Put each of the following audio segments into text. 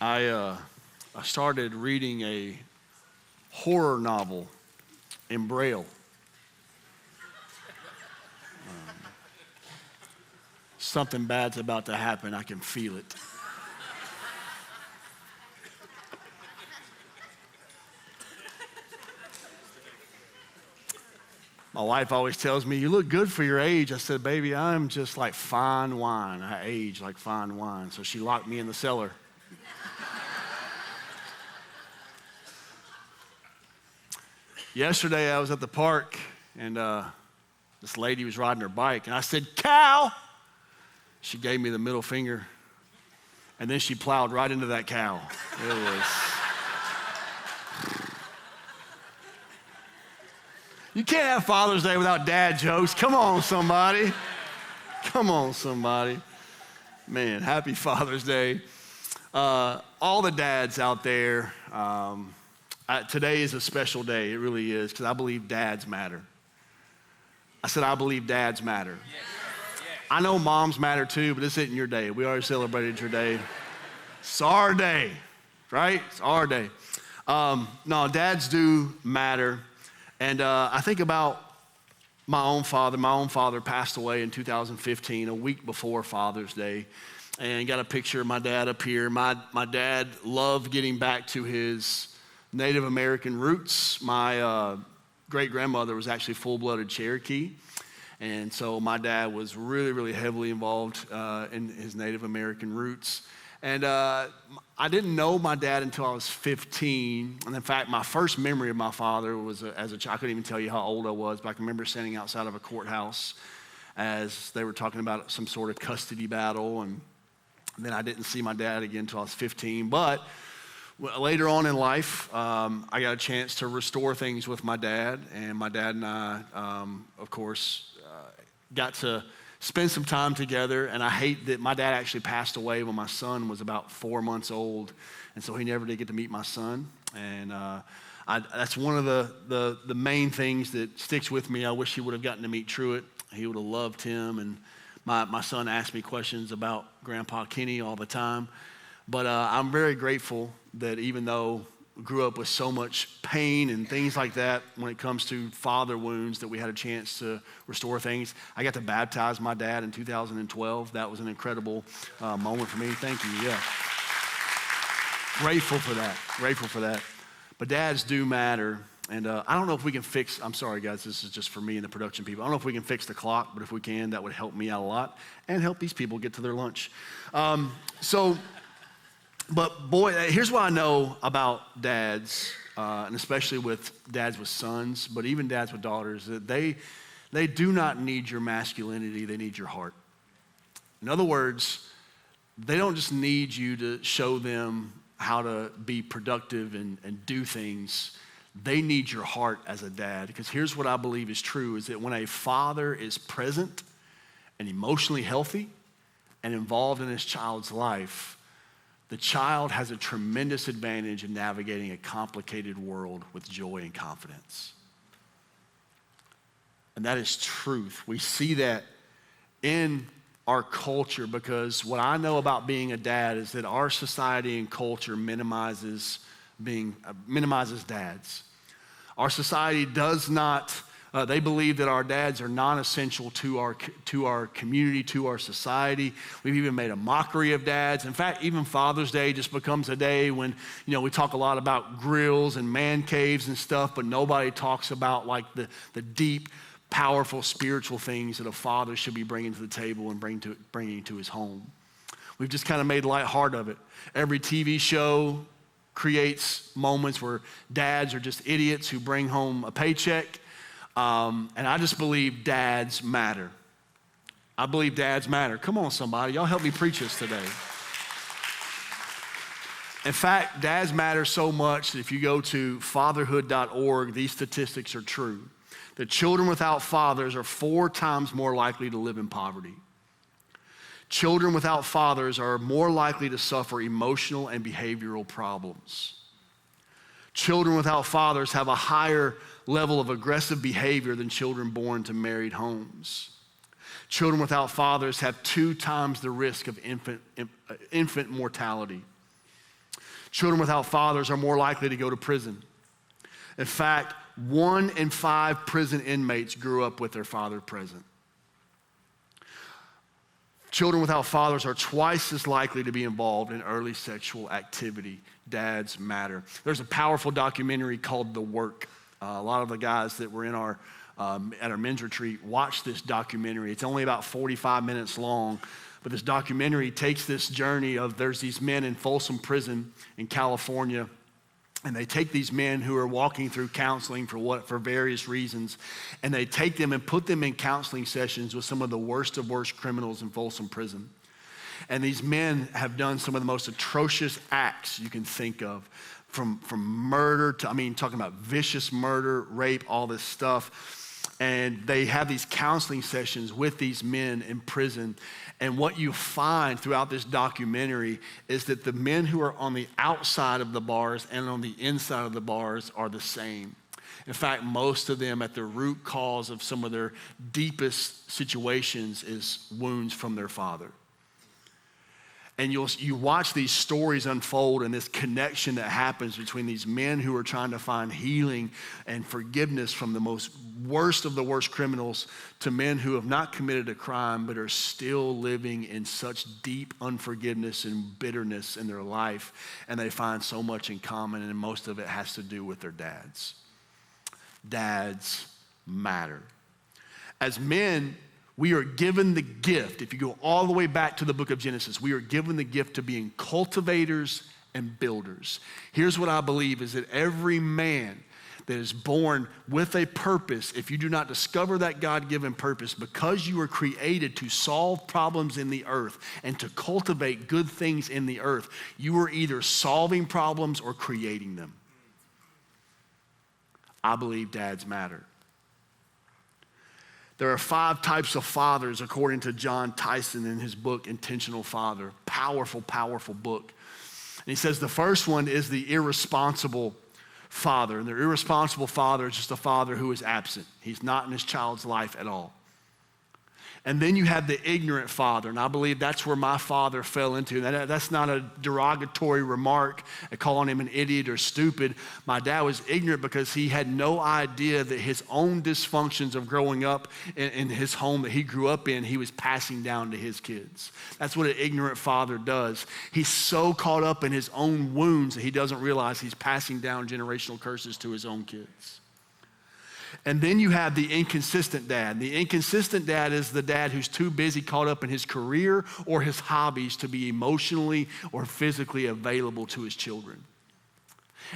I started reading a horror novel in Braille. Something bad's about to happen. I can feel it. My wife always tells me, "You look good for your age." I said, "Baby, I'm just like fine wine. I age like fine wine." So she locked me in the cellar. Yesterday, I was at the park, and this lady was riding her bike, and I said, "Cow!" She gave me the middle finger, and then she plowed right into that cow. It was... You can't have Father's Day without dad jokes. Come on, somebody. Come on, somebody. Man, happy Father's Day. All the dads out there, today is a special day. It really is, because I believe dads matter. I said I believe dads matter. I know moms matter too, but this isn't your day. We already celebrated your day. It's our day, right? It's our day. No, dads do matter. And I think about my own father. My own father passed away in 2015, a week before Father's Day. And got a picture of my dad up here. My dad loved getting back to his Native American roots. My great-grandmother was actually full-blooded Cherokee. And so my dad was really, really heavily involved in his Native American roots. And I didn't know my dad until I was 15. And in fact, my first memory of my father was as a child. I couldn't even tell you how old I was, but I can remember standing outside of a courthouse as they were talking about some sort of custody battle. And then I didn't see my dad again until I was 15. But later on in life, I got a chance to restore things with my dad. And my dad and I, of course, got to spend some time together. And I hate that my dad actually passed away when my son was about 4 months old. And so he never did get to meet my son. And that's one of the main things that sticks with me. I wish he would have gotten to meet Truett. He would have loved him. And my son asked me questions about Grandpa Kenny all the time. But I'm very grateful that even though I grew up with so much pain and things like that when it comes to father wounds, that we had a chance to restore things. I got to baptize my dad in 2012. That was an incredible moment for me. Thank you, yeah. Grateful for that. But dads do matter. And I don't know if we can fix, I'm sorry guys, this is just for me and the production people. I don't know if we can fix the clock, but if we can, that would help me out a lot and help these people get to their lunch. But boy, here's what I know about dads, and especially with dads with sons, but even dads with daughters, that they do not need your masculinity, they need your heart. In other words, they don't just need you to show them how to be productive and do things. They need your heart as a dad, because here's what I believe is true, is that when a father is present and emotionally healthy and involved in his child's life, the child has a tremendous advantage in navigating a complicated world with joy and confidence. And that is truth. We see that in our culture, because what I know about being a dad is that our society and culture minimizes dads. Our society does not, they believe that our dads are non-essential to our community, to our society. We've even made a mockery of dads. In fact, even Father's Day just becomes a day when, we talk a lot about grills and man caves and stuff, but nobody talks about like the deep, powerful spiritual things that a father should be bringing to the table and bringing to his home. We've just kind of made lighthearted of it. Every TV show creates moments where dads are just idiots who bring home a paycheck. And I just believe dads matter. I believe dads matter. Come on, somebody. Y'all help me preach this today. In fact, dads matter so much that if you go to fatherhood.org, these statistics are true. That children without fathers are 4 times more likely to live in poverty. Children without fathers are more likely to suffer emotional and behavioral problems. Children without fathers have a higher level of aggressive behavior than children born to married homes. Children without fathers have 2 times the risk of infant mortality. Children without fathers are more likely to go to prison. In fact, 1 in 5 prison inmates grew up with their father present. Children without fathers are twice as likely to be involved in early sexual activity. Dads matter. There's a powerful documentary called The Work. A lot of the guys that were in at our men's retreat watched this documentary. It's only about 45 minutes long, but this documentary takes this journey of there's these men in Folsom Prison in California, and they take these men who are walking through counseling for various reasons, and they take them and put them in counseling sessions with some of the worst of worst criminals in Folsom Prison. And these men have done some of the most atrocious acts you can think of, from murder to, talking about vicious murder, rape, all this stuff. And they have these counseling sessions with these men in prison. And what you find throughout this documentary is that the men who are on the outside of the bars and on the inside of the bars are the same. In fact, most of them, at the root cause of some of their deepest situations, is wounds from their father. And you watch these stories unfold and this connection that happens between these men who are trying to find healing and forgiveness from the worst of the worst criminals to men who have not committed a crime but are still living in such deep unforgiveness and bitterness in their life. And they find so much in common, and most of it has to do with their dads. Dads matter. As men, we are given the gift, if you go all the way back to the book of Genesis, we are given the gift to being cultivators and builders. Here's what I believe is that every man that is born with a purpose, if you do not discover that God-given purpose, because you were created to solve problems in the earth and to cultivate good things in the earth, you are either solving problems or creating them. I believe dads matter. There are 5 types of fathers, according to John Tyson in his book, Intentional Father. Powerful, powerful book. And he says the first one is the irresponsible father. And the irresponsible father is just a father who is absent. He's not in his child's life at all. And then you have the ignorant father, and I believe that's where my father fell into. That's not a derogatory remark, calling him an idiot or stupid. My dad was ignorant because he had no idea that his own dysfunctions of growing up in his home that he grew up in, he was passing down to his kids. That's what an ignorant father does. He's so caught up in his own wounds that he doesn't realize he's passing down generational curses to his own kids. And then you have the inconsistent dad. The inconsistent dad is the dad who's too busy caught up in his career or his hobbies to be emotionally or physically available to his children.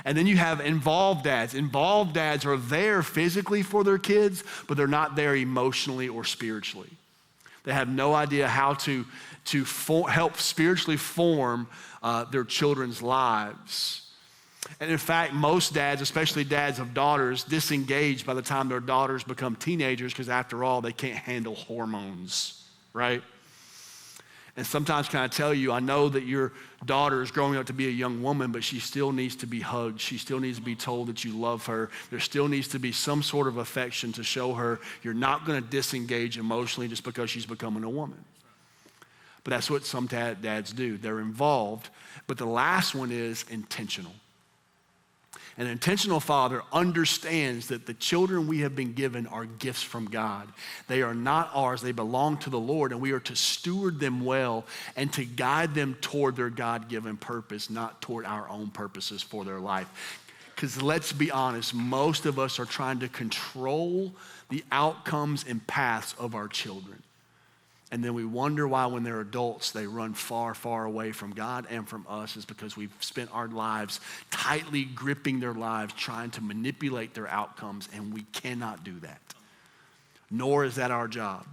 And then you have involved dads. Involved dads are there physically for their kids, but they're not there emotionally or spiritually. They have no idea how to help spiritually form their children's lives. And in fact, most dads, especially dads of daughters, disengage by the time their daughters become teenagers because after all, they can't handle hormones, right? And sometimes, can I tell you, I know that your daughter is growing up to be a young woman, but she still needs to be hugged. She still needs to be told that you love her. There still needs to be some sort of affection to show her you're not going to disengage emotionally just because she's becoming a woman. But that's what some dads do. They're involved. But the last one is intentional. An intentional father understands that the children we have been given are gifts from God. They are not ours. They belong to the Lord, and we are to steward them well and to guide them toward their God-given purpose, not toward our own purposes for their life. Because let's be honest, most of us are trying to control the outcomes and paths of our children. And then we wonder why when they're adults, they run far, far away from God and from us, is because we've spent our lives tightly gripping their lives, trying to manipulate their outcomes, and we cannot do that. Nor is that our job.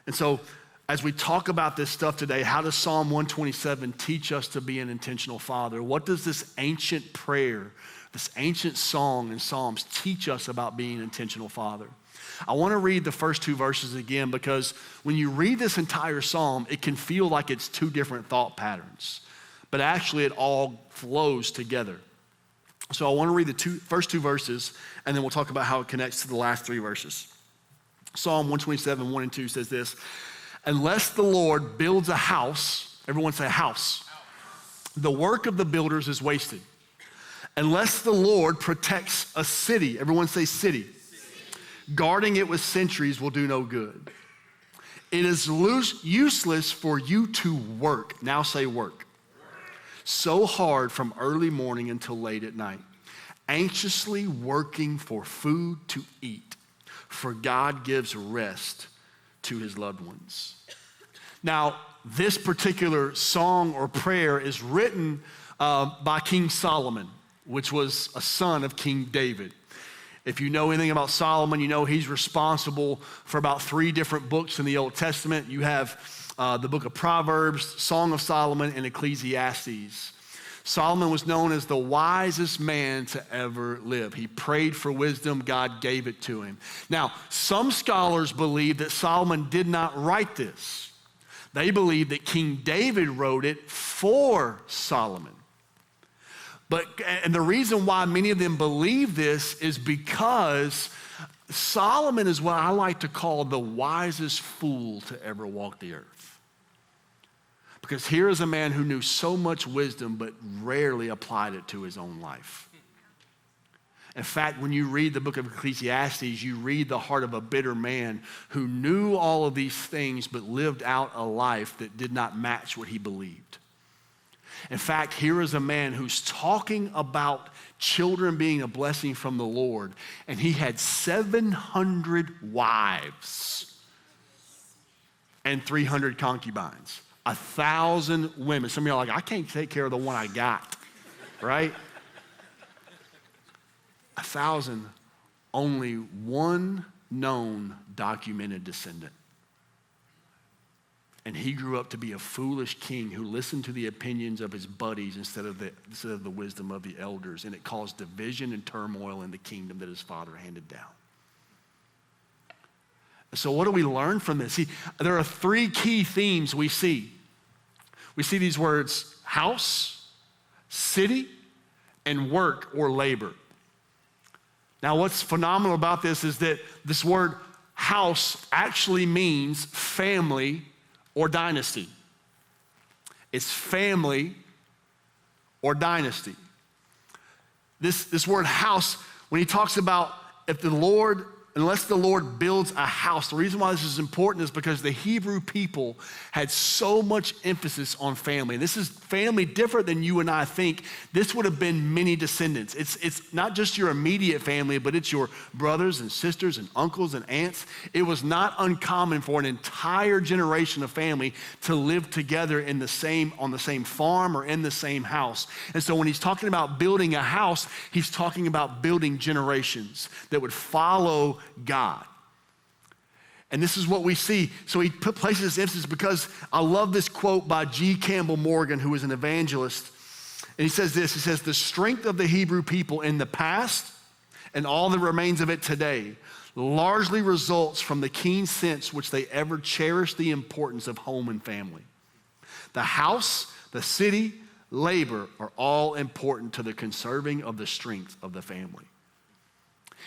And so as we talk about this stuff today, how does Psalm 127 teach us to be an intentional father? What does this ancient prayer, this ancient song in Psalms teach us about being an intentional father? I want to read the first 2 verses again because when you read this entire psalm, it can feel like it's 2 different thought patterns, but actually it all flows together. So I want to read the first 2 verses, and then we'll talk about how it connects to the last 3 verses. Psalm 127, 1 and 2 says this: unless the Lord builds a house, everyone say house. The work of the builders is wasted. Unless the Lord protects a city, everyone say city. Guarding it with sentries will do no good. It is useless for you to work. Now say work. So hard from early morning until late at night, anxiously working for food to eat, for God gives rest to his loved ones. Now, this particular song or prayer is written by King Solomon, which was a son of King David. If you know anything about Solomon, you know he's responsible for about 3 different books in the Old Testament. You have the book of Proverbs, Song of Solomon, and Ecclesiastes. Solomon was known as the wisest man to ever live. He prayed for wisdom, God gave it to him. Now, some scholars believe that Solomon did not write this. They believe that King David wrote it for Solomon. And the reason why many of them believe this is because Solomon is what I like to call the wisest fool to ever walk the earth. Because here is a man who knew so much wisdom but rarely applied it to his own life. In fact, when you read the book of Ecclesiastes, you read the heart of a bitter man who knew all of these things but lived out a life that did not match what he believed. In fact, here is a man who's talking about children being a blessing from the Lord, and he had 700 wives and 300 concubines, 1,000 women. Some of y'all are like, I can't take care of the one I got, right? 1,000, only one known documented descendant. And he grew up to be a foolish king who listened to the opinions of his buddies instead of the wisdom of the elders. And it caused division and turmoil in the kingdom that his father handed down. So what do we learn from this? See, there are 3 key themes we see. We see these words, house, city, and work or labor. Now what's phenomenal about this is that this word house actually means family or dynasty. It's family or dynasty. This word house, when he talks about unless the Lord builds a house, the reason why this is important is because the Hebrew people had so much emphasis on family. And this is family different than you and I think. This would have been many descendants. It's not just your immediate family, but it's your brothers and sisters and uncles and aunts. It was not uncommon for an entire generation of family to live together on the same farm or in the same house. And so when he's talking about building a house, he's talking about building generations that would follow God. And this is what we see. So he places this emphasis because I love this quote by G. Campbell Morgan, who is an evangelist. And he says this, he says, the strength of the Hebrew people in the past and all that remains of it today largely results from the keen sense which they ever cherished the importance of home and family. The house, the city, labor are all important to the conserving of the strength of the family.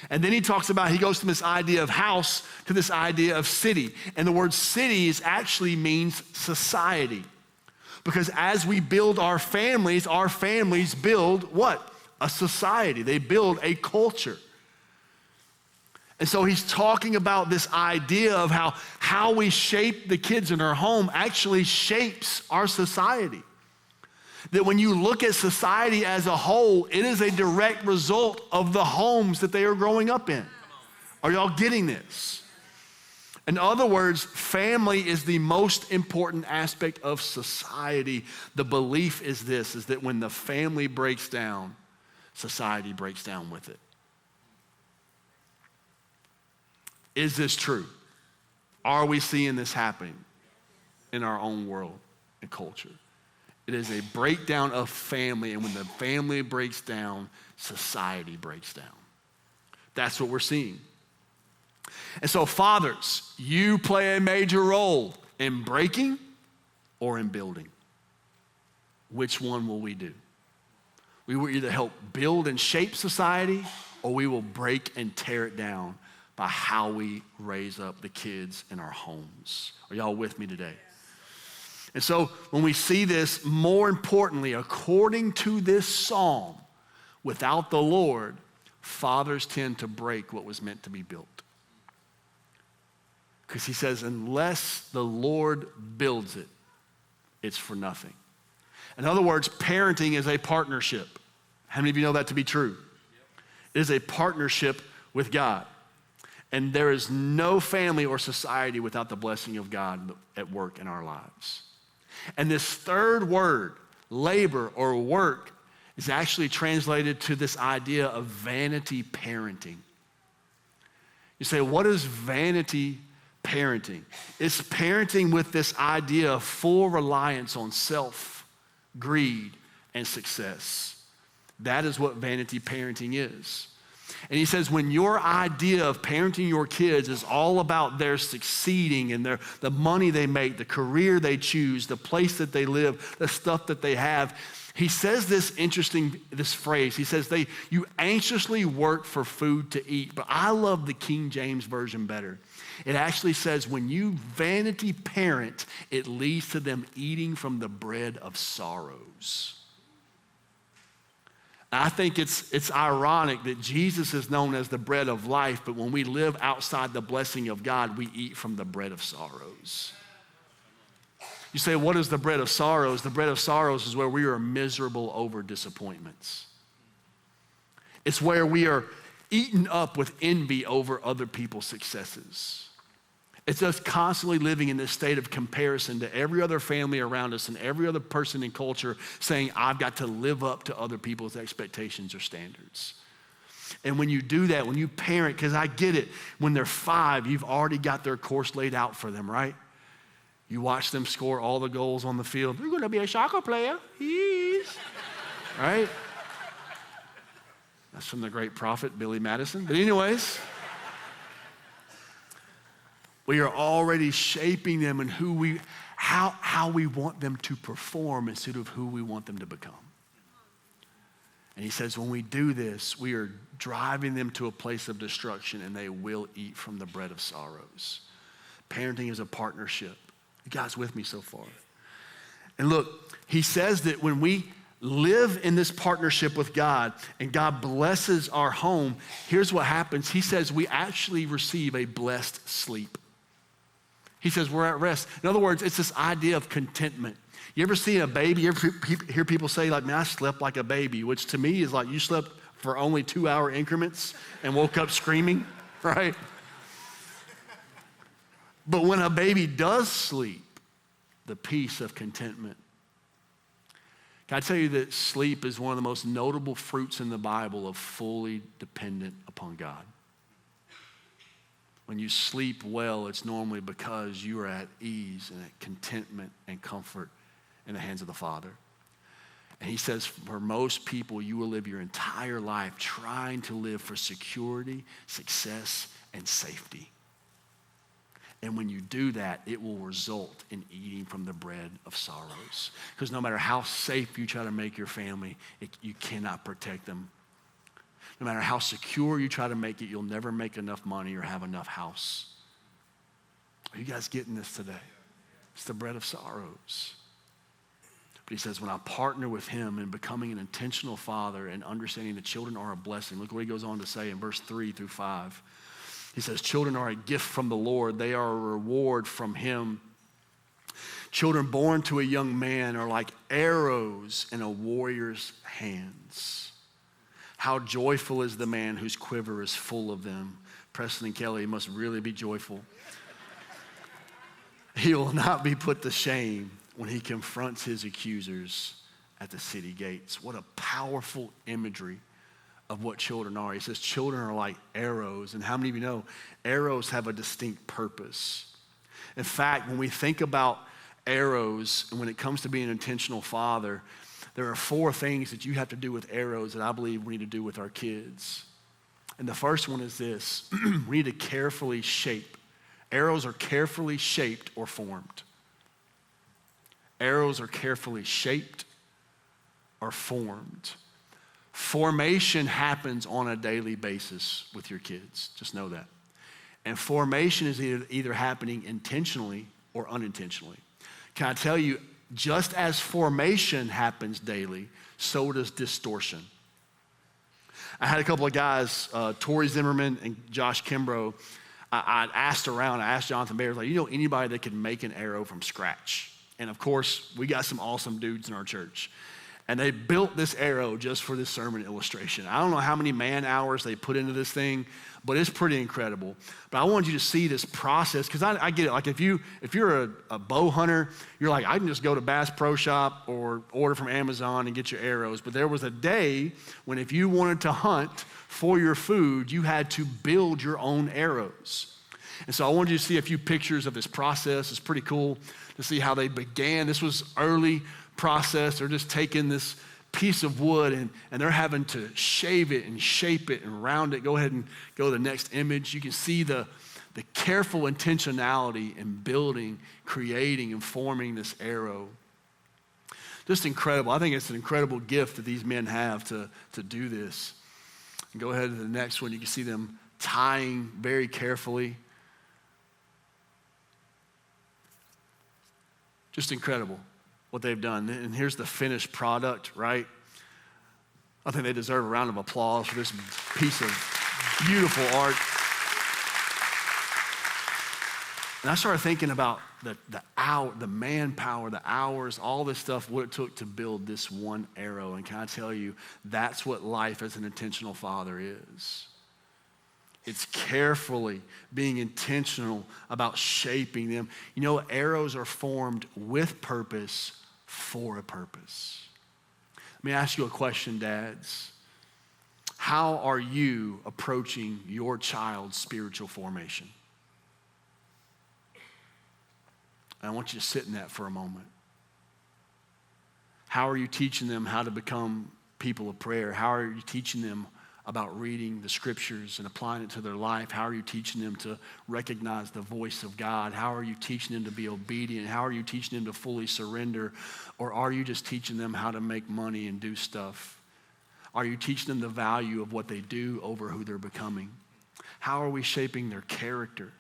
And then he goes from this idea of house to this idea of city. And the word city actually means society. Because as we build our families build what? A society. They build a culture. And so he's talking about this idea of how we shape the kids in our home actually shapes our society. That when you look at society as a whole, it is a direct result of the homes that they are growing up in. Are y'all getting this? In other words, family is the most important aspect of society. The belief is that when the family breaks down, society breaks down with it. Is this true? Are we seeing this happening in our own world and culture? It is a breakdown of family, and when the family breaks down, society breaks down. That's what we're seeing. And so, fathers, you play a major role in breaking or in building. Which one will we do? We will either help build and shape society, or we will break and tear it down by how we raise up the kids in our homes. Are y'all with me today? And so when we see this, more importantly, according to this psalm, without the Lord, fathers tend to break what was meant to be built. Because he says, unless the Lord builds it, it's for nothing. In other words, parenting is a partnership. How many of you know that to be true? It is a partnership with God. And there is no family or society without the blessing of God at work in our lives. And this third word, labor or work, is actually translated to this idea of vanity parenting. You say, what is vanity parenting? It's parenting with this idea of full reliance on self, greed, and success. That is what vanity parenting is. And he says, when your idea of parenting your kids is all about their succeeding and the money they make, the career they choose, the place that they live, the stuff that they have, he says this phrase. He says, you anxiously work for food to eat. But I love the King James Version better. It actually says, when you vanity parent, it leads to them eating from the bread of sorrows. I think it's ironic that Jesus is known as the bread of life, but when we live outside the blessing of God, we eat from the bread of sorrows. You say, what is the bread of sorrows? The bread of sorrows is where we are miserable over disappointments. It's where we are eaten up with envy over other people's successes. It's us constantly living in this state of comparison to every other family around us and every other person in culture saying, I've got to live up to other people's expectations or standards. And when you do that, when you parent, because I get it, when they're 5, you've already got their course laid out for them, right? You watch them score all the goals on the field. You're going to be a soccer player. Right? That's from the great prophet, Billy Madison. But anyways, we are already shaping them and how we want them to perform instead of who we want them to become. And he says, when we do this, we are driving them to a place of destruction and they will eat from the bread of sorrows. Parenting is a partnership. You guys with me so far? And look, he says that when we live in this partnership with God and God blesses our home, here's what happens. He says we actually receive a blessed sleep. He says we're at rest. In other words, it's this idea of contentment. You ever see a baby? You ever hear people say, like, man, I slept like a baby, which to me is like you slept for only 2-hour increments and woke up screaming, right? But when a baby does sleep, the peace of contentment. Can I tell you that sleep is one of the most notable fruits in the Bible of fully dependent upon God? When you sleep well, it's normally because you are at ease and at contentment and comfort in the hands of the Father. And he says, for most people, you will live your entire life trying to live for security, success, and safety. And when you do that, it will result in eating from the bread of sorrows. Because no matter how safe you try to make your family, you cannot protect them. No matter how secure you try to make it, you'll never make enough money or have enough house. Are you guys getting this today? It's the bread of sorrows. But he says, when I partner with him in becoming an intentional father and understanding that children are a blessing, look what he goes on to say in verse 3 through 5. He says, children are a gift from the Lord. They are a reward from him. Children born to a young man are like arrows in a warrior's hands. How joyful is the man whose quiver is full of them. Preston and Kelly must really be joyful. He will not be put to shame when he confronts his accusers at the city gates. What a powerful imagery of what children are. He says children are like arrows. And how many of you know arrows have a distinct purpose? In fact, when we think about arrows and when it comes to being an intentional father, there are 4 things that you have to do with arrows that I believe we need to do with our kids. And the first one is this. We need to carefully shape. Arrows are carefully shaped or formed. Arrows are carefully shaped or formed. Formation happens on a daily basis with your kids. Just know that. And formation is either happening intentionally or unintentionally. Can I tell you, just as formation happens daily, so does distortion. I had a couple of guys, Tori Zimmerman and Josh Kimbrough. I asked Jonathan Bayer, like, you know anybody that can make an arrow from scratch? And of course, we got some awesome dudes in our church. And they built this arrow just for this sermon illustration. I don't know how many man hours they put into this thing, but it's pretty incredible. But I wanted you to see this process, because I get it. Like if you're a bow hunter, you're like, I can just go to Bass Pro Shop or order from Amazon and get your arrows. But there was a day when if you wanted to hunt for your food, you had to build your own arrows. And so I wanted you to see a few pictures of this process. It's pretty cool to see how they began. This was early process. They're just taking this piece of wood and they're having to shave it and shape it and round it. Go ahead and go to the next image. You can see the careful intentionality in building, creating, and forming this arrow. Just incredible. I think it's an incredible gift that these men have to do this. And go ahead to the next one. You can see them tying very carefully. Just incredible what they've done. And here's the finished product, right? I think they deserve a round of applause for this piece of beautiful art. And I started thinking about the manpower, the hours, all this stuff, what it took to build this one arrow. And can I tell you, that's what life as an intentional father is. It's carefully being intentional about shaping them. You know, arrows are formed with purpose for a purpose. Let me ask you a question, dads. How are you approaching your child's spiritual formation? And I want you to sit in that for a moment. How are you teaching them how to become people of prayer? How are you teaching them about reading the scriptures and applying it to their life? How are you teaching them to recognize the voice of God? How are you teaching them to be obedient? How are you teaching them to fully surrender? Or are you just teaching them how to make money and do stuff? Are you teaching them the value of what they do over who they're becoming? How are we shaping their character?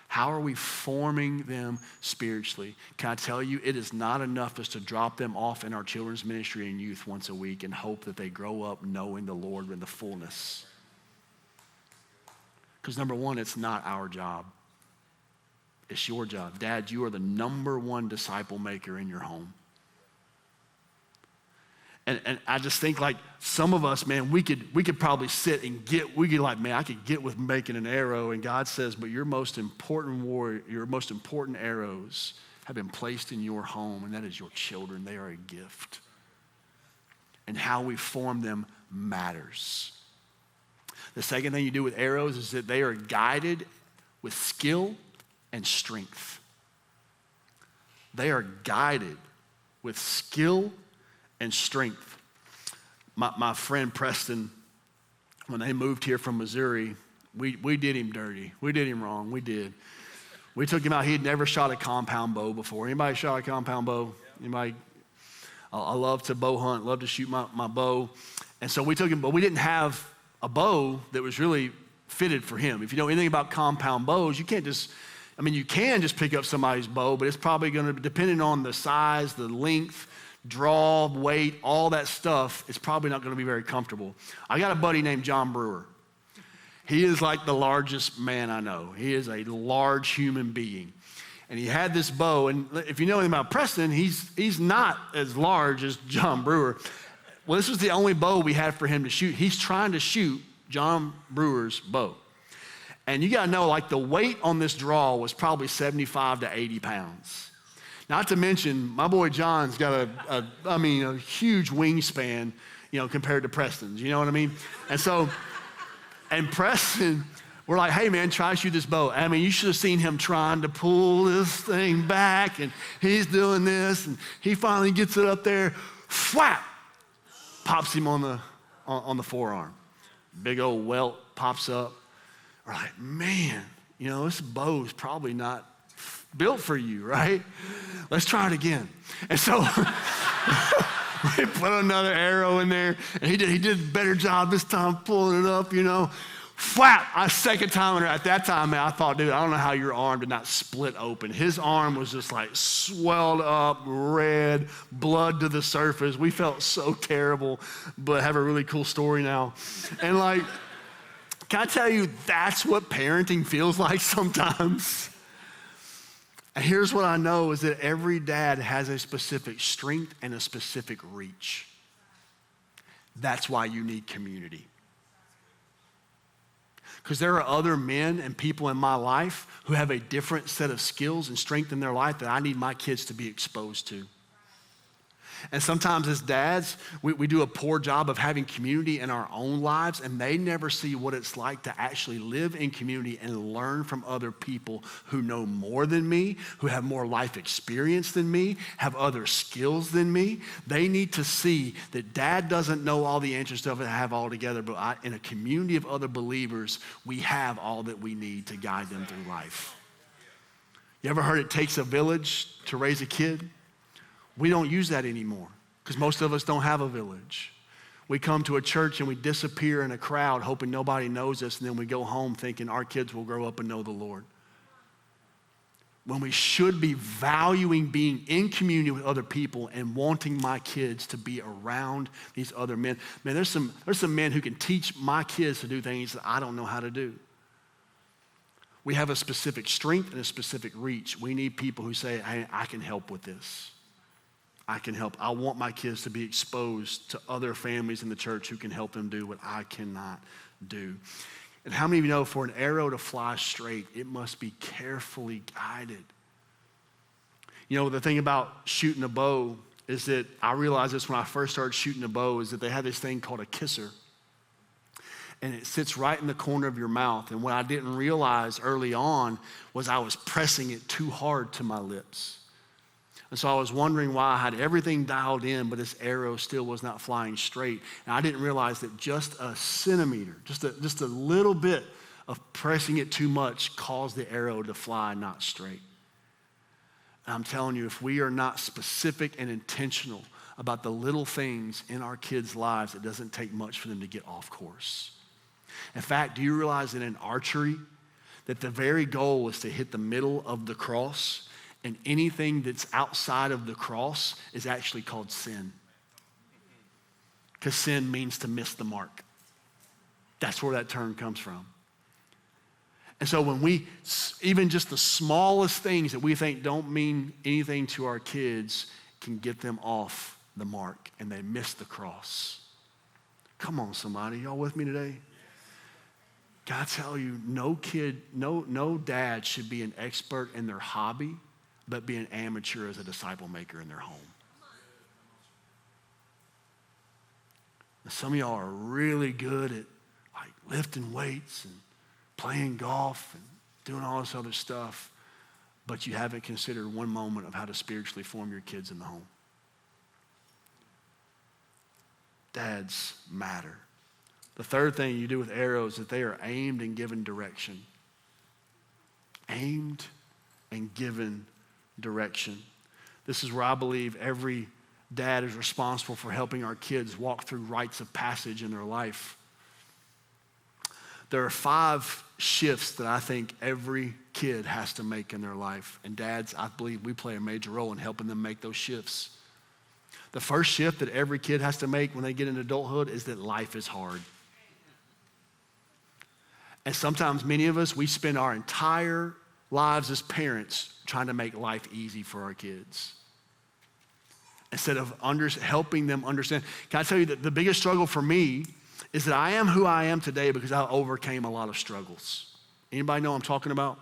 How are we forming them spiritually? Can I tell you, it is not enough just to drop them off in our children's ministry and youth once a week and hope that they grow up knowing the Lord in the fullness. Because number one, it's not our job. It's your job. Dad, you are the number one disciple maker in your home. And I just think like some of us, man, we could probably sit and I could get with making an arrow, and God says, but your most important your most important arrows have been placed in your home, and that is your children. They are a gift. And how we form them matters. The second thing you do with arrows is that they are guided with skill and strength. They are guided with skill and strength. My friend Preston, when they moved here from Missouri, we did him dirty. We did him wrong. We did. We took him out. He had never shot a compound bow before. Anybody shot a compound bow? Anybody? I love to bow hunt, love to shoot my bow. And so we took him, but we didn't have a bow that was really fitted for him. If you know anything about compound bows, you can just pick up somebody's bow, but it's probably going to, depending on the size, the length, draw, weight, all that stuff, it's probably not going to be very comfortable. I got a buddy named John Brewer. He is like the largest man I know. He is a large human being. And he had this bow, and if you know anything about Preston, he's not as large as John Brewer. Well, this was the only bow we had for him to shoot. He's trying to shoot John Brewer's bow. And you got to know, like, the weight on this draw was probably 75 to 80 pounds. Not to mention, my boy John's got a huge wingspan, compared to Preston's, you know what I mean? And Preston, we're like, hey man, try to shoot this bow. I mean, you should have seen him trying to pull this thing back, and he's doing this, and he finally gets it up there, whap, pops him on the forearm. Big old welt pops up. We're like, man, this bow's probably not built for you, right? Let's try it again. And so we put another arrow in there, and he did a better job this time pulling it up, flap, second time. At that time, man, I thought, dude, I don't know how your arm did not split open. His arm was just like swelled up, red, blood to the surface. We felt so terrible, but have a really cool story now. And like, can I tell you, that's what parenting feels like sometimes. And here's what I know is that every dad has a specific strength and a specific reach. That's why you need community. Because there are other men and people in my life who have a different set of skills and strength in their life that I need my kids to be exposed to. And sometimes as dads, we do a poor job of having community in our own lives, and they never see what it's like to actually live in community and learn from other people who know more than me, who have more life experience than me, have other skills than me. They need to see that dad doesn't know all the answers to it and have all together, but in a community of other believers, we have all that we need to guide them through life. You ever heard it takes a village to raise a kid? We don't use that anymore because most of us don't have a village. We come to a church and we disappear in a crowd hoping nobody knows us, and then we go home thinking our kids will grow up and know the Lord. When we should be valuing being in community with other people and wanting my kids to be around these other men. Man, there's some men who can teach my kids to do things that I don't know how to do. We have a specific strength and a specific reach. We need people who say, hey, I can help with this. I can help. I want my kids to be exposed to other families in the church who can help them do what I cannot do. And how many of you know for an arrow to fly straight, it must be carefully guided? You know, the thing about shooting a bow is that I realized this when I first started shooting a bow is that they have this thing called a kisser. And it sits right in the corner of your mouth. And what I didn't realize early on was I was pressing it too hard to my lips. And so I was wondering why I had everything dialed in, but this arrow still was not flying straight. And I didn't realize that just a centimeter, just a little bit of pressing it too much caused the arrow to fly not straight. And I'm telling you, if we are not specific and intentional about the little things in our kids' lives, it doesn't take much for them to get off course. In fact, do you realize that in archery, that the very goal is to hit the middle of the cross? And anything that's outside of the cross is actually called sin. Because sin means to miss the mark. That's where that term comes from. And so when we, even just the smallest things that we think don't mean anything to our kids can get them off the mark and they miss the cross. Come on, somebody. Y'all with me today? Can I tell you, no dad should be an expert in their hobby, but be an amateur as a disciple maker in their home. Now, some of y'all are really good at like lifting weights and playing golf and doing all this other stuff, but you haven't considered one moment of how to spiritually form your kids in the home. Dads matter. The third thing you do with arrows is that they are aimed and given direction. Aimed and given direction. This is where I believe every dad is responsible for helping our kids walk through rites of passage in their life. There are 5 shifts that I think every kid has to make in their life. And dads, I believe we play a major role in helping them make those shifts. The first shift that every kid has to make when they get into adulthood is that life is hard. And sometimes many of us, we spend our entire lives as parents trying to make life easy for our kids instead of helping them understand. Can I tell you that the biggest struggle for me is that I am who I am today because I overcame a lot of struggles. Anybody know what I'm talking about?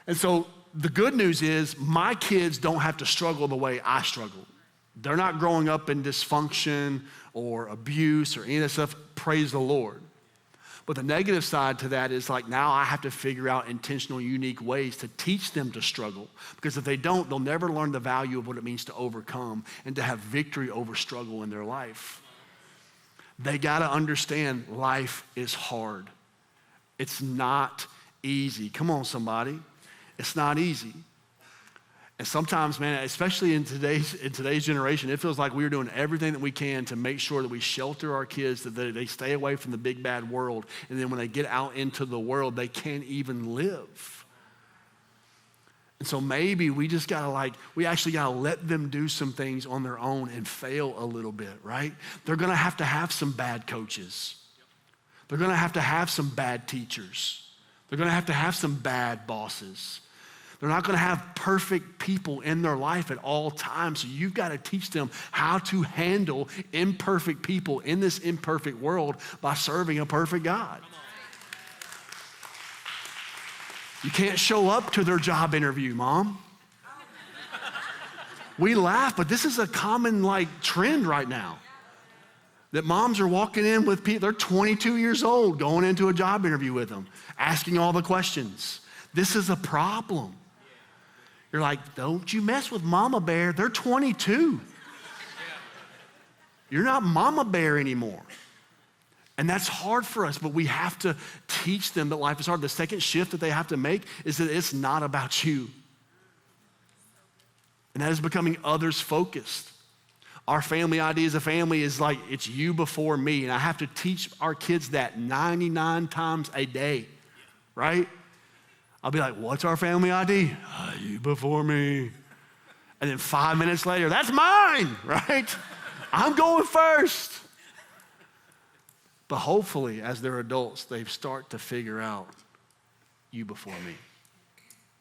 And so the good news is my kids don't have to struggle the way I struggled. They're not growing up in dysfunction or abuse or any of that stuff. Praise the Lord. But the negative side to that is like now I have to figure out intentional, unique ways to teach them to struggle. Because if they don't, they'll never learn the value of what it means to overcome and to have victory over struggle in their life. They got to understand life is hard. It's not easy. Come on, somebody. It's not easy. And sometimes, man, especially in today's generation, it feels like we're doing everything that we can to make sure that we shelter our kids, that they stay away from the big bad world. And then when they get out into the world, they can't even live. And so maybe we just we actually gotta let them do some things on their own and fail a little bit, right? They're gonna have some bad coaches. They're gonna have some bad teachers. They're gonna have some bad bosses. They're not gonna have perfect people in their life at all times. So you've gotta teach them how to handle imperfect people in this imperfect world by serving a perfect God. You can't show up to their job interview, Mom. We laugh, but this is a common trend right now. That moms are walking in with people, they're 22 years old, going into a job interview with them, asking all the questions. This is a problem. You're like, don't you mess with Mama Bear. They're 22. You're not Mama Bear anymore. And that's hard for us, but we have to teach them that life is hard. The second shift that they have to make is that it's not about you. And that is becoming others focused. Our family idea as a family is it's you before me. And I have to teach our kids that 99 times a day, right? I'll be like, what's our family ID? You before me. And then 5 minutes later, that's mine, right? I'm going first. But hopefully, as they're adults, they start to figure out you before me.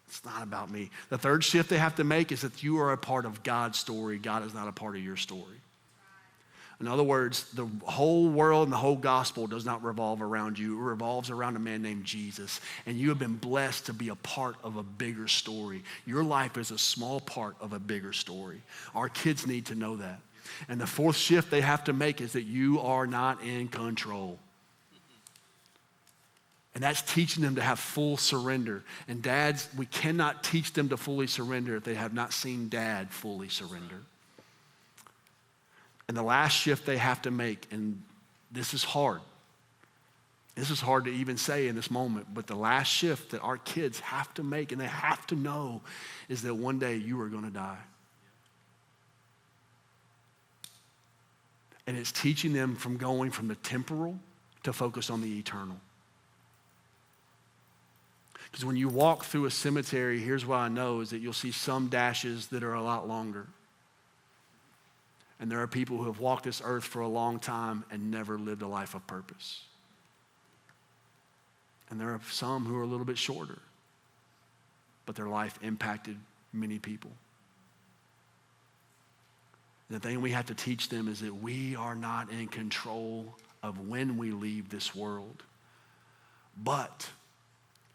It's not about me. The third shift they have to make is that you are a part of God's story. God is not a part of your story. In other words, the whole world and the whole gospel does not revolve around you. It revolves around a man named Jesus. And you have been blessed to be a part of a bigger story. Your life is a small part of a bigger story. Our kids need to know that. And the fourth shift they have to make is that you are not in control. And that's teaching them to have full surrender. And dads, we cannot teach them to fully surrender if they have not seen dad fully surrender. And the last shift they have to make, and this is hard. This is hard to even say in this moment, but the last shift that our kids have to make and they have to know is that one day you are going to die. And it's teaching them from going from the temporal to focus on the eternal. Because when you walk through a cemetery, here's what I know is that you'll see some dashes that are a lot longer. And there are people who have walked this earth for a long time and never lived a life of purpose. And there are some who are a little bit shorter, but their life impacted many people. And the thing we have to teach them is that we are not in control of when we leave this world, but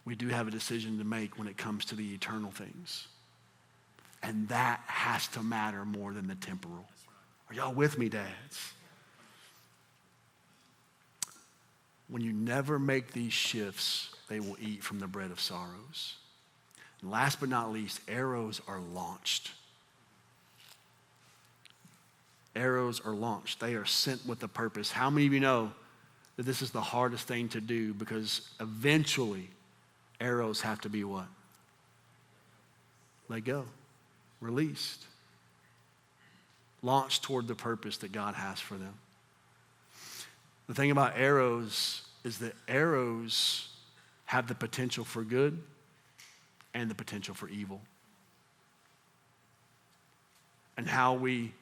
we do have a decision to make when it comes to the eternal things. And that has to matter more than the temporal. Are y'all with me, dads? When you never make these shifts, they will eat from the bread of sorrows. And last but not least, arrows are launched. Arrows are launched. They are sent with a purpose. How many of you know that this is the hardest thing to do? Because eventually, arrows have to be what? Let go, released, launched toward the purpose that God has for them. The thing about arrows is that arrows have the potential for good and the potential for evil. And how we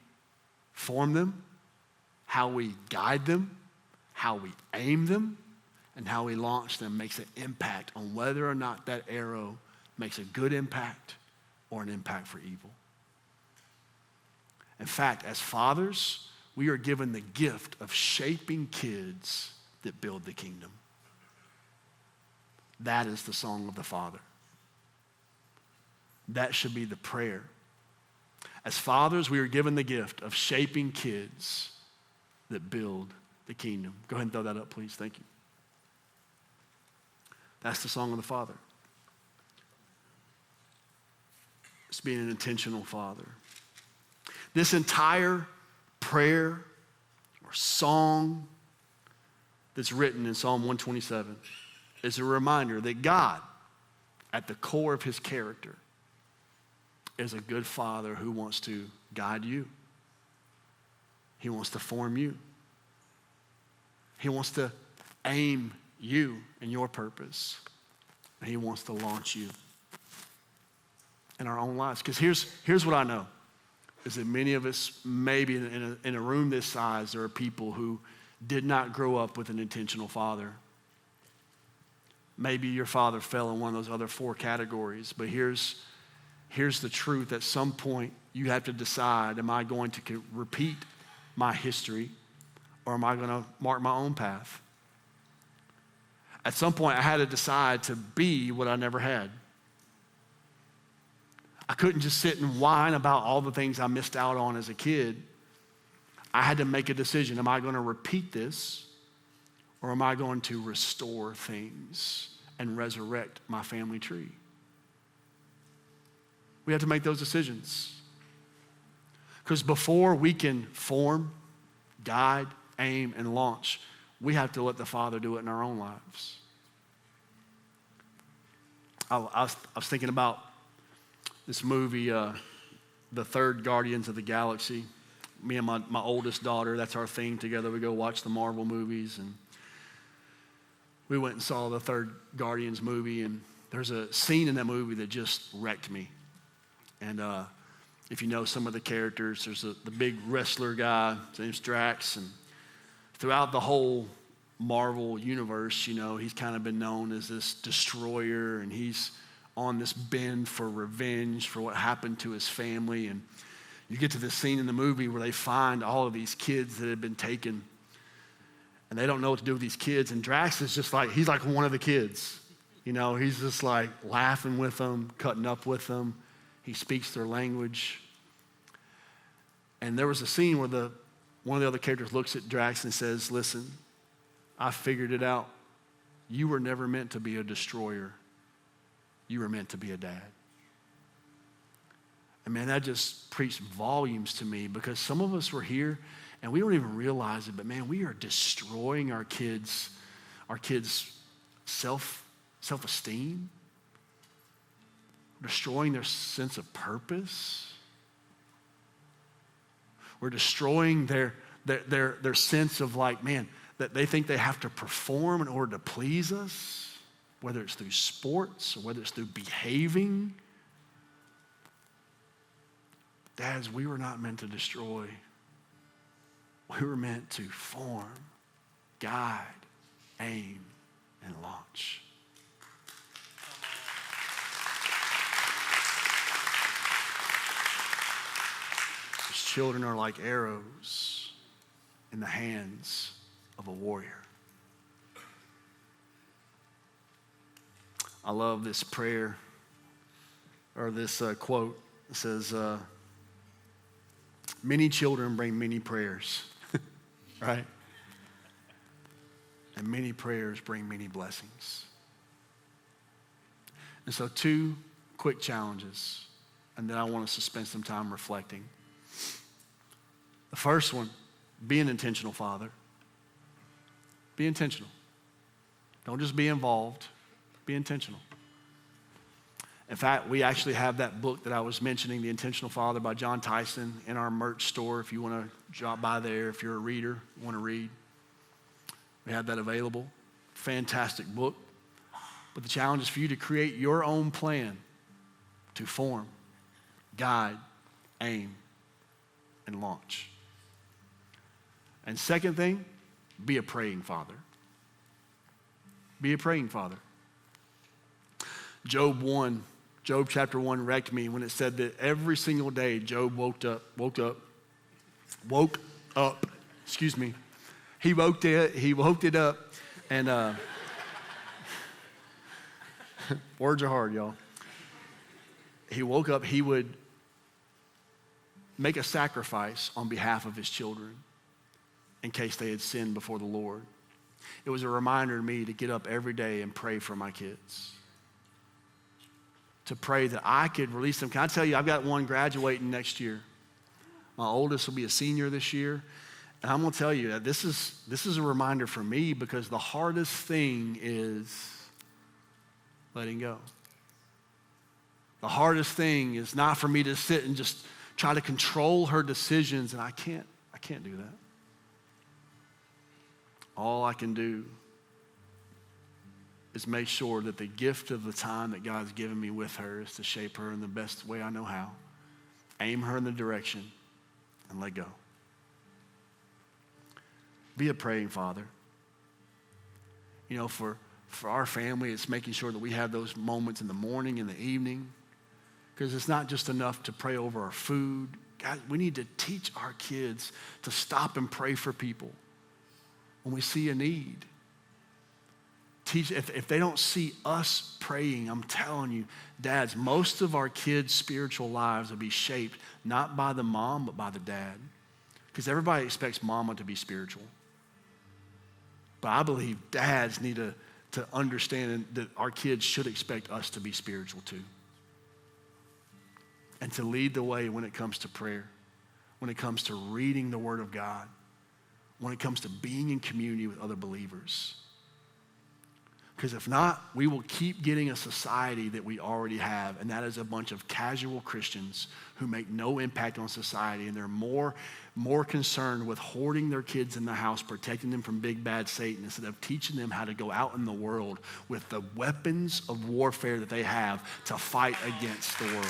form them, how we guide them, how we aim them, and how we launch them makes an impact on whether or not that arrow makes a good impact or an impact for evil. In fact, as fathers, we are given the gift of shaping kids that build the kingdom. That is the song of the Father. That should be the prayer. As fathers, we are given the gift of shaping kids that build the kingdom. Go ahead and throw that up, please. Thank you. That's the song of the Father. It's being an intentional father. This entire prayer or song that's written in Psalm 127 is a reminder that God, at the core of his character, is a good father who wants to guide you. He wants to form you. He wants to aim you and your purpose. And he wants to launch you in our own lives. Because here's what I know, is that many of us, maybe in a room this size, there are people who did not grow up with an intentional father. Maybe your father fell in one of those other 4 categories, but here's the truth. At some point, you have to decide, am I going to repeat my history, or am I going to mark my own path? At some point, I had to decide to be what I never had. I couldn't just sit and whine about all the things I missed out on as a kid. I had to make a decision. Am I going to repeat this, or am I going to restore things and resurrect my family tree? We have to make those decisions. Because before we can form, guide, aim, and launch, we have to let the Father do it in our own lives. I was thinking about this movie, The Third Guardians of the Galaxy. Me and my oldest daughter, that's our thing together. We go watch the Marvel movies, and we went and saw the Third Guardians movie, and there's a scene in that movie that just wrecked me. And if you know some of the characters, there's the big wrestler guy, his name's Drax, and throughout the whole Marvel universe, he's kind of been known as this destroyer, and he's on this bend for revenge for what happened to his family. And you get to this scene in the movie where they find all of these kids that had been taken, and they don't know what to do with these kids, and Drax is just like, he's like one of the kids. He's just like laughing with them, cutting up with them. He speaks their language. And there was a scene where one of the other characters looks at Drax and says, listen, I figured it out. You were never meant to be a destroyer. You were meant to be a dad. And man, that just preached volumes to me, because some of us were here and we don't even realize it, but man, we are destroying our kids' self-esteem, destroying their sense of purpose. We're destroying their sense of that they think they have to perform in order to please us, whether it's through sports or whether it's through behaving. Dads, we were not meant to destroy. We were meant to form, guide, aim, and launch. His children are like arrows in the hands of a warrior. I love this prayer, or this quote. It says, many children bring many prayers, right? And many prayers bring many blessings. And so 2 quick challenges, and then I want us to spend some time reflecting. The first one, be an intentional father. Be intentional. Don't just be involved. Be intentional. In fact, we actually have that book that I was mentioning, The Intentional Father by John Tyson, in our merch store. If you want to drop by there, if you're a reader, want to read, we have that available. Fantastic book. But the challenge is for you to create your own plan to form, guide, aim, and launch. And second thing, be a praying father. Be a praying father. Job chapter 1 wrecked me when it said that every single day Job woke up. He woke it up, and words are hard, y'all. He woke up, he would make a sacrifice on behalf of his children in case they had sinned before the Lord. It was a reminder to me to get up every day and pray for my kids, to pray that I could release them. Can I tell you, I've got one graduating next year. My oldest will be a senior this year. And I'm going to tell you that this is a reminder for me, because the hardest thing is letting go. The hardest thing is not for me to sit and just try to control her decisions, and I can't do that. All I can do is make sure that the gift of the time that God's given me with her is to shape her in the best way I know how, aim her in the direction, and let go. Be a praying father. You know, for our family, it's making sure that we have those moments in the morning and the evening, because it's not just enough to pray over our food. God, we need to teach our kids to stop and pray for people when we see a need. Teach, if they don't see us praying, I'm telling you, dads, most of our kids' spiritual lives will be shaped not by the mom, but by the dad. Because everybody expects mama to be spiritual. But I believe dads need to understand that our kids should expect us to be spiritual too. And to lead the way when it comes to prayer, when it comes to reading the Word of God, when it comes to being in community with other believers. Because if not, we will keep getting a society that we already have, and that is a bunch of casual Christians who make no impact on society, and they're more concerned with hoarding their kids in the house, protecting them from big bad Satan, instead of teaching them how to go out in the world with the weapons of warfare that they have to fight against the world.